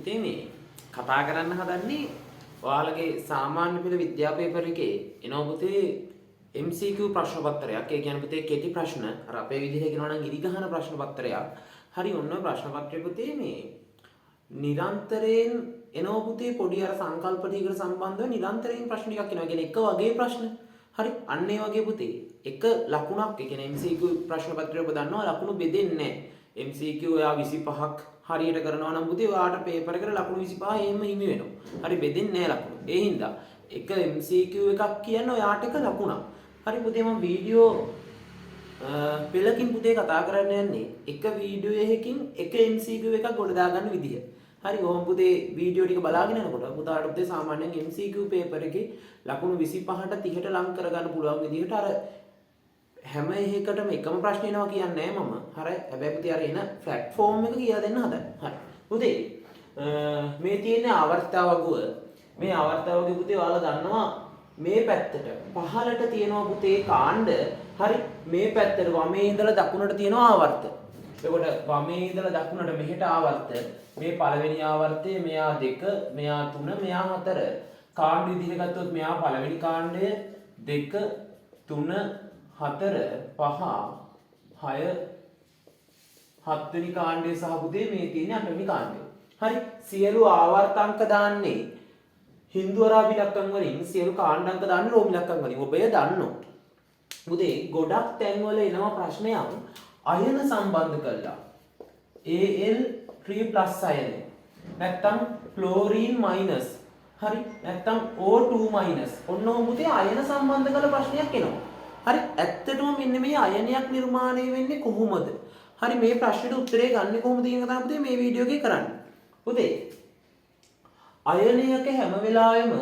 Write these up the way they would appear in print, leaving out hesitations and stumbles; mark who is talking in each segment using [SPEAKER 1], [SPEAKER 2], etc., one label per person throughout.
[SPEAKER 1] පුතේ මේ කතා කරන්න හදන්නේ ඔයාලගේ සාමාන්‍ය පෙළ විද්‍යා පේපර් එකේ එනවා පුතේ MCQ ප්‍රශ්න පත්‍රයක්. ඒ කියන්නේ පුතේ කෙටි ප්‍රශ්න. අර අපේ විදිහට කියනවා නම් ඉරි ගහන ප්‍රශ්න පත්‍රයක්. හරි ඔන්න ප්‍රශ්න පත්‍රය පුතේ මේ නිරන්තරයෙන් එනවා පුතේ පොඩි අර සංකල්ප ටිකකට සම්බන්ධව නිරන්තරයෙන් ප්‍රශ්න ටිකක් එනවා. කියන්නේ එක වගේ ප්‍රශ්න. හරි අන්න ඒ වගේ පුතේ එක ලකුණක් ඒ කියන්නේ MCQ ප්‍රශ්න පත්‍රය ඔබ දන්නවා ලකුණු බෙදෙන්නේ නැහැ. MCQ ඔයා 25ක් හරියට කරනවා නම් පුතේ ඔයාට පේපර් එකට ලකුණු 25 එහෙම හිමි වෙනවා. හරි බෙදෙන්නේ නැහැ ලකුණු. ඒ හින්දා එක MCQ එකක් කියන්නේ ඔයාට එක ලකුණක්. හරි පුතේ මම වීඩියෝ පෙළකින් පුතේ කතා කරන්න යන්නේ එක වීඩියෝ එකකින් එක MCQ එකක් ගොඩ දාගන්න විදිහ. හරි ඕම් පුතේ වීඩියෝ ටික බලාගෙන යනකොට පුතාට පුතේ සාමාන්‍යයෙන් MCQ පේපර් එකේ ලකුණු 25ට 30ට ලං කරගන්න පුළුවන් විදිහට අර හැම එකකටම එකම ප්‍රශ්න එනවා කියන්නේ නෑ මම. හරි හැබැයි පුතේ අර එන ප්ලැට්ෆෝම් එක කියලා දෙන්න හදන්න. හරි. පුතේ මේ තියෙන ආවර්තාවගුව මේ ආවර්තාවගුව පුතේ ඔයාලා දන්නවා මේ පැත්තට පහළට තියෙනවා පුතේ කාණ්ඩ. හරි මේ පැත්තට වමේ ඉඳලා දකුණට තියෙනවා ආවර්ත. එතකොට වමේ ඉඳලා දකුණට මෙහෙට ආවර්ත. මේ පළවෙනි ආවර්තය මෙයා 2 මෙයා 3 මෙයා 4. කාණ්ඩ විදිහට ගත්තොත් මෙයා පළවෙනි කාණ්ඩය 2 3 4 5 6 7 වෙනි කාණ්ඩය සහ පුතේ මේ තියෙන 8 වෙනි කාණ්ඩය. හරි සියලු ආවර්තාංක දාන්නේ හින්දු අරාබි ඉලක්කම් වලින් සියලු කාණ්ඩාංක දාන්නේ රෝම ඉලක්කම් වලින්. ඔබ එය දන්නවා. පුතේ ගොඩක් තැන්වල එනවා ප්‍රශ්නයක් අයන සම්බන්ධ කරලා. Al3+ අයනය. නැත්තම් ක්ලෝරින් මයිනස්. හරි නැත්තම් O2-. ඔන්න ඔහොම පුතේ අයන සම්බන්ධ කරලා ප්‍රශ්නයක් එනවා. හරි ඇත්තටම මෙන්න මේ අයනයක් නිර්මාණය වෙන්නේ කොහොමද? හරි මේ ප්‍රශ්නෙට උත්තරේ ගන්න කොහොමද කියන කතාව පුතේ මේ වීඩියෝ එකේ කරන්නේ. පුතේ අයනයක හැම වෙලාවෙම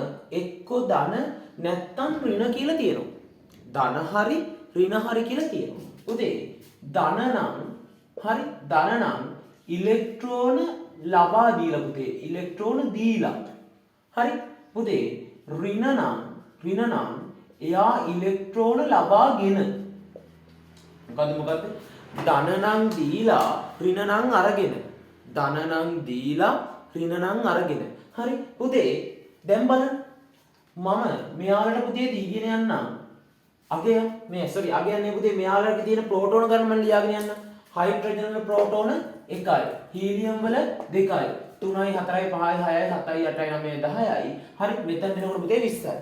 [SPEAKER 1] එක්ක ධන නැත්තම් ඍණ කියලා තියෙනවා. ධන හරි ඍණ හරි කියලා තියෙනවා. පුතේ ධන නම් හරි ධන නම් ඉලෙක්ට්‍රෝන ලබා දීලා පුතේ ඉලෙක්ට්‍රෝන දීලා. හරි පුතේ ඍණ නම් එයා ඉලෙක්ට්‍රෝන ලබාගෙන. මොකද්ද? ධන නම් දීලා ඍණ නම් අරගෙන. ධන නම් දීලා ඍණ නම් අරගෙන. හරි පුතේ දැන් බලන්න මම මෙයාලට පුතේ දීගෙන යන්නම් අගය මේ සෝරි අගයන්නේ පුතේ මෙයාලට තියෙන ප්‍රෝටෝන ගන්න මම ලියාගෙන යන්න හයිඩ්‍රජන් වල ප්‍රෝටෝන 1යි හීලියම් වල 2යි 3යි 4යි 5යි 6යි 7යි 8යි 9යි 10යි හරි මෙතන දෙනකොට පුතේ 20යි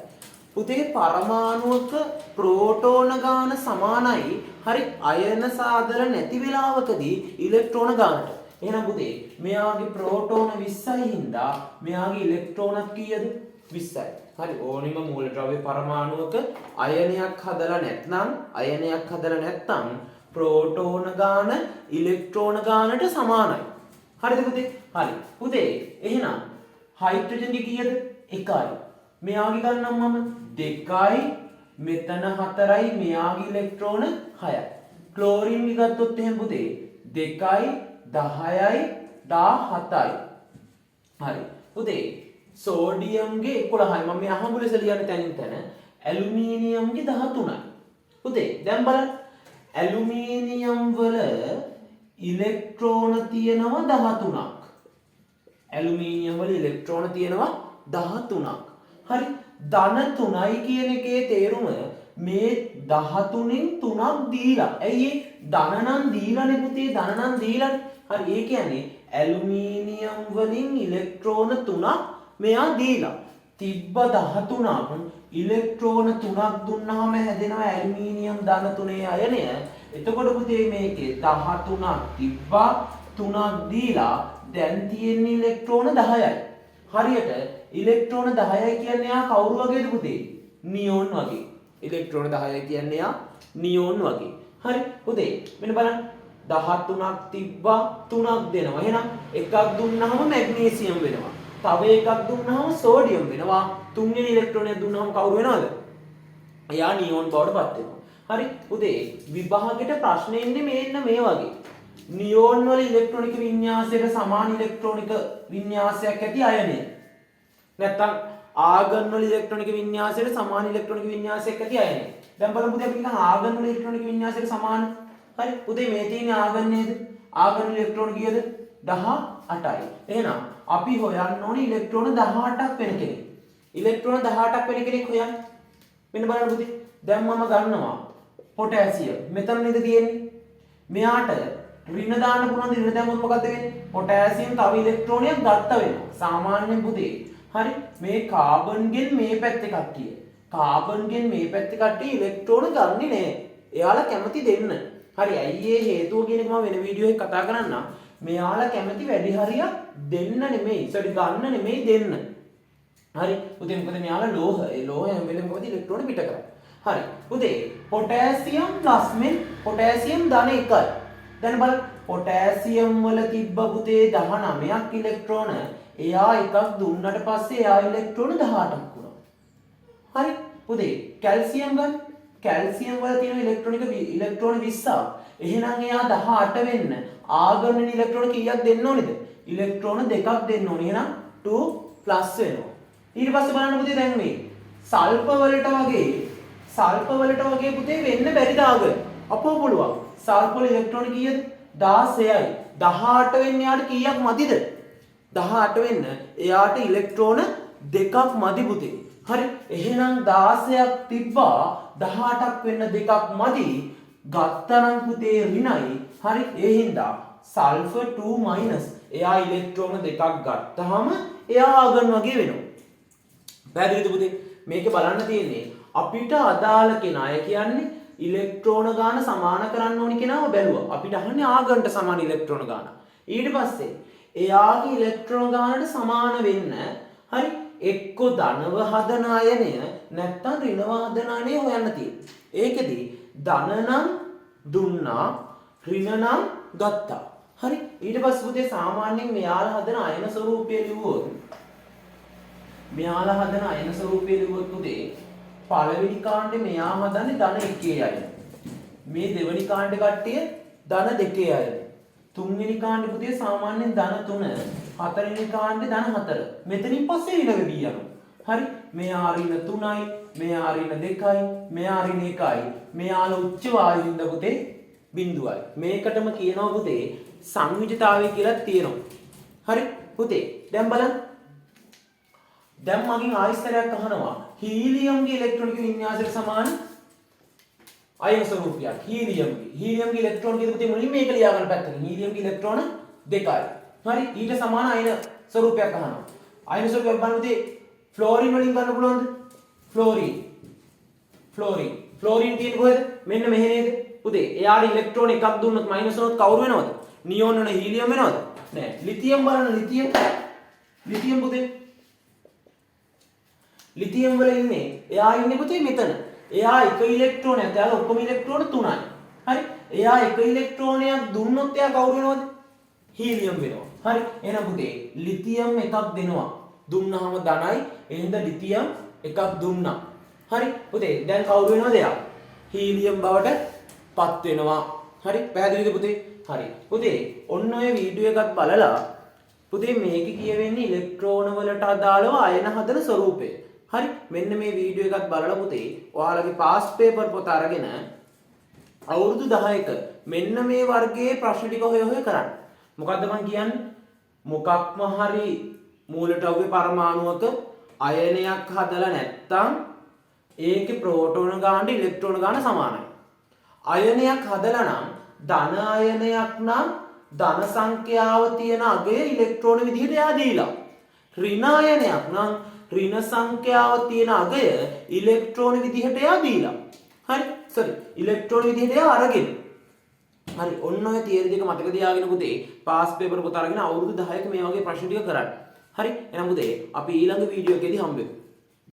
[SPEAKER 1] පුතේ පරමාණුක ප්‍රෝටෝන ගාන සමානයි හරි අයන සාදර නැති වෙලාවකදී ඉලෙක්ට්‍රෝන ගානට. එහෙනම් පුතේ මෙයාගේ ප්‍රෝටෝන 20යි හින්දා මෙයාගේ ඉලෙක්ට්‍රෝනත් කීයද 20යි. හරි ඕනිම මූලද්‍රව්‍ය පරමාණුවක අයනයක් හදලා නැත්නම් ප්‍රෝටෝන ගාන ඉලෙක්ට්‍රෝන ගානට සමානයි. හරිද පුතේ? හරි. පුතේ එහෙනම් හයිඩ්‍රජන් කීයද 1යි. මෙයාගේ ගන්නම් මම 2යි මෙතන 4යි මෙයාගේ ඉලෙක්ට්‍රෝන 6යි. ක්ලෝරින් ගත්තොත් එහෙනම් පුතේ 2යි 10යි 17යි. හරි. පුතේ සෝඩියම්ගේ 11යි. මම මේ අහඹු ලෙස ලියන්න තැන ඇලුමිනියම්ගේ 13යි. පුතේ දැන් බලන්න ඇලුමිනියම් වල ඉලෙක්ට්‍රෝන තියෙනවා 13ක්. ඇලුමිනියම් වල ඉලෙක්ට්‍රෝන තියෙනවා 13ක්. හරි ධන 3යි කියන එකේ තේරුම මේ 13න් 3ක් දීලා. ඇයි ඒ ධන නම් දීලානේ පුතේ ධන නම් දීලානේ. හරි ඒ කියන්නේ ඇලුමිනියම් වලින් ඉලෙක්ට්‍රෝන 3ක් මෙයා දීලා. තිබ්බ 13ක් ඉලෙක්ට්‍රෝන 3ක් දුන්නාම හැදෙනවා ඇලුමිනියම් ධන 3ේ අයනය. එතකොට පුතේ මේකේ 13ක් තිබ්බා 3ක් දීලා දැන් තියෙන ඉලෙක්ට්‍රෝන 10යි. හරියට ඉලෙක්ට්‍රෝන 10යි කියන්නේ යා කවුරු වගේද පුතේ? නියෝන් වගේ. ඉලෙක්ට්‍රෝන 10යි කියන්නේ යා නියෝන් වගේ. හරි පුතේ මෙන්න බලන්න 13ක් තිබ්බා 3ක් දෙනවා. එහෙනම් එකක් දුන්නාම මැග්නීසියම් වෙනවා. තව එකක් දුන්නාම සෝඩියම් වෙනවා. තුන්වෙනි ඉලෙක්ට්‍රෝනයක් දුන්නාම කවුරු වෙනවද? එයා නියෝන් බවට පත් වෙනවා. හරි පුතේ විභාගෙට ප්‍රශ්න එන්නේ මෙන්න මේ වගේ. නියෝන් වල ඉලෙක්ට්‍රොනික වින්‍යාසයට සමාන ඉලෙක්ට්‍රොනික වින්‍යාසයක් ඇති අයනය. නැත්තම් ආගන් වල ඉලෙක්ට්‍රොනික වින්‍යාසයට සමාන ඉලෙක්ට්‍රොනික වින්‍යාසයක් ඇති අයනය. දැන් බලමු පුතේ අපි නිකන් ආගන් වල ඉලෙක්ට්‍රොනික වින්‍යාසයට සමාන. හරි පුතේ මේ තියෙන ආගන් නේද? ආගන් ඉලෙක්ට්‍රෝන කීයද? 10 8යි. එහෙනම් අපි හොයන්න ඕනේ ඉලෙක්ට්‍රෝන 18ක් වෙන කෙනෙක්. ඉලෙක්ට්‍රෝන 18ක් වෙන කෙනෙක් හොයන්න. මෙන්න බලන්න පුතේ. දැන් මම ගන්නවා පොටෑසියම්. මෙතන නේද තියෙන්නේ. මෙයාට ඍණ දාන්න පුළුවන් ද ඍණ දැම්මොත් මොකද්ද වෙන්නේ? පොටෑසියම් තව ඉලෙක්ට්‍රෝනයක් ගත්ත වෙනවා. සාමාන්‍යයෙන් පුතේ. හරි. මේ කාබන්ගෙන් මේ පැත්තේ කට්ටිය. කාබන්ගෙන් මේ පැත්තේ කට්ටිය ඉලෙක්ට්‍රෝන ගන්නෙ නෑ. එයාලා කැමති දෙන්න. හරි. ඇයි ඒ හේතුව කියන එක මම වෙන වීඩියෝ එකක් කතා කරන්නම්. මෙයාලා කැමති වැඩි හරියක් දෙන්න නෙමෙයි. සෝරි ගන්න නෙමෙයි දෙන්න. හරි. පුතේ මොකද මෙයාලා ලෝහ. ඒ ලෝහ හැම වෙලෙම මොකද ඉලෙක්ට්‍රෝන පිට කරන්නේ. හරි. පුතේ පොටෑසියම් ප්ලස් මෙන් පොටෑසියම් ධන 1යි. දැන් බලන්න පොටෑසියම් වල තිබ්බ පුතේ 19ක් ඉලෙක්ට්‍රෝන. එයා එකක් දුන්නට පස්සේ එයා ඉලෙක්ට්‍රෝන 18ක් වුණා. හරි. පුතේ කැල්සියම් ගන්න. කැල්සියම් වල තියෙන ඉලෙක්ට්‍රෝන 20ක්. එහෙනම් එයා 18 වෙන්න ආගමන ඉලෙක්ට්‍රෝන කීයක් දෙන්න ඕනේද? ඉලෙක්ට්‍රෝන දෙකක් දෙන්න ඕනේ. එහෙනම් 2 ප්ලස් වෙනවා. ඊට පස්සේ බලන්න පුතේ දැන් මේ සල්ෆර් වලට වගේ පුතේ වෙන්න බැරිද ආගම? අපෝ පුළුවන්. සල්ෆර් ඉලෙක්ට්‍රෝන කීයද? 16යි. 18 වෙන්න යාට කීයක් මදිද? 18 වෙන්න එයාට ඉලෙක්ට්‍රෝන දෙකක් මදි පුතේ. හරි. එහෙනම් 16ක් තිබ්බා 18ක් වෙන්න දෙකක් මදි. ගත්තනම් පුතේ ඍණයි. හරි. ඒ හින්දා සල්ෆර් 2- එයා ඉලෙක්ට්‍රෝන දෙකක් ගත්තාම එයා ආගන් වගේ වෙනවා. පැහැදිලිද පුතේ? මේකේ බලන්න තියෙන්නේ අපිට අදාළ කෙනා කියන්නේ ඉලෙක්ට්‍රෝන ගාන සමාන කරන්න ඕනි කෙනාව බැලුවා. අපිට අහන්නේ ආගන්ට සමාන ඉලෙක්ට්‍රෝන ගාන. ඊට පස්සේ එයාගේ ඉලෙක්ට්‍රෝන ගානට සමාන වෙන්න හරි එක්ක ධනව හදන අයනය නැත්තම් ඍණව හදන අයනය හොයන්න තියෙනවා. ඒකෙදි ධන නම් දුන්නා ඍණ නම් ගත්තා. හරි. ඊට පස්සේ පුතේ සාමාන්‍යයෙන් මෙයාලා හදන අයන ස්වරූපය ලිව්වොත් පුතේ පළවෙනි කාණ්ඩේ මෙයා හදන්නේ ධන 1 අයන. මේ දෙවෙනි කාණ්ඩේ කට්ටිය ධන 2 අයන. තුන්වෙනි කාණ්ඩේ පුතේ සාමාන්‍යයෙන් ධන 3, හතරවෙනි කාණ්ඩේ ධන 4. මෙතනින් පස්සේ ඍණ වෙවි යනවා. හරි. මෙයා ඍණ 3යි, මෙයා ඍණ 2යි, මෙයා ඍණ 1යි. මෙයාලා උච්ච වායුවින්ද පුතේ බිඳුවයි. මේකටම කියනවා පුතේ සංයුජතාවය කියලා තියෙනවා. හරි. පුතේ දැන් බලන්න. දැන් මගෙන් ආයස්තරයක් අහනවා හීලියම්ගේ ඉලෙක්ට්‍රෝනික වින්‍යාසයට සමාන අයන ස්වරූපයක්. හීලියම්ගේ ඉලෙක්ට්‍රෝන කියන පුතේ මුලින්ම මේක ලියා ගන්න පැත්තට. හීලියම්ගේ ඉලෙක්ට්‍රෝන 2යි. හරි. ඊට සමාන අයන ස්වරූපයක් අහනවා. අයන ස්වරූපයක් බලන්න පුතේ ෆ්ලෝරින් වලින් ගන්න පුළුවන්ද? ෆ්ලෝරින් තියෙන්නේ කොහෙද? මෙන්න මෙහෙ නේද? පුතේ එයාට ඉලෙක්ට්‍රෝන එකක් දුන්නොත් මයිනස් වුණොත් කවුරු වෙනවද? නියෝන් වෙන හීලියම් වෙනවද? නෑ. ලිතියම් බලන්න ලිතියම් පුතේ ලිතියම් වල ඉන්නේ එයා ඉන්නේ පුතේ මෙතන. එයා එක ඉලෙක්ට්‍රෝනයක්. එයාලා ඔක්කොම ඉලෙක්ට්‍රෝන 3යි. හරි. එයා එක ඉලෙක්ට්‍රෝනයක් දුන්නොත් එයා කවුරු වෙනවද? හීලියම් වෙනවා. හරි. එහෙනම් පුතේ ලිතියම් එකක් දෙනවා. දුන්නාම ධනයි. එහෙනම් ලිතියම් එකක් දුන්නා. හරි. පුතේ දැන් කවුරු වෙනවද එයා? හීලියම් බවට පත් වෙනවා. හරි. පැහැදිලිද පුතේ? හරි. පුතේ ඔන්න ඔය වීඩියෝ එකක් බලලා පුතේ මේකේ කියවෙන්නේ ඉලෙක්ට්‍රෝන වලට අදාළව අයන හදන ස්වරූපය. හරි. මෙන්න මේ වීඩියෝ එකත් බලලා පුතේ ඔයාලගේ පාස් පේපර් පොත අරගෙන අවුරුදු 10ක මෙන්න මේ වර්ගයේ ප්‍රශ්න ටික හොය කරන්න. මොකද්ද මම කියන්නේ? මොකක්ම හරි මූලද්‍රව්‍ය පරමාණුවක අයනයක් හදලා නැත්නම් ඒකේ ප්‍රෝටෝන ගානට ඉලෙක්ට්‍රෝන ගාන සමානයි. අයනයක් හදලා නම් ධන අයනයක් නම් ධන සංඛ්‍යාව තියෙන අගය ඉලෙක්ට්‍රෝන විදිහට එයා දීලා. ඍණ අයනයක් නම් ඍණ සංඛ්‍යාව තියෙන අගය ඉලෙක්ට්‍රෝන විදිහට එයා දීලා. හරි. සෝරි. ඉලෙක්ට්‍රෝන විදිහට එයා අරගෙන. හරි. ඔන්න ඔය තියරි දෙක මතක තියාගෙන පුතේ පාස් පේපර් පොත අරගෙන අවුරුදු 10ක මේ වගේ ප්‍රශ්න ටික කරන්න. හරි. එහෙනම් පුතේ අපි ඊළඟ වීඩියෝ එකේදී හම්බ වෙමු.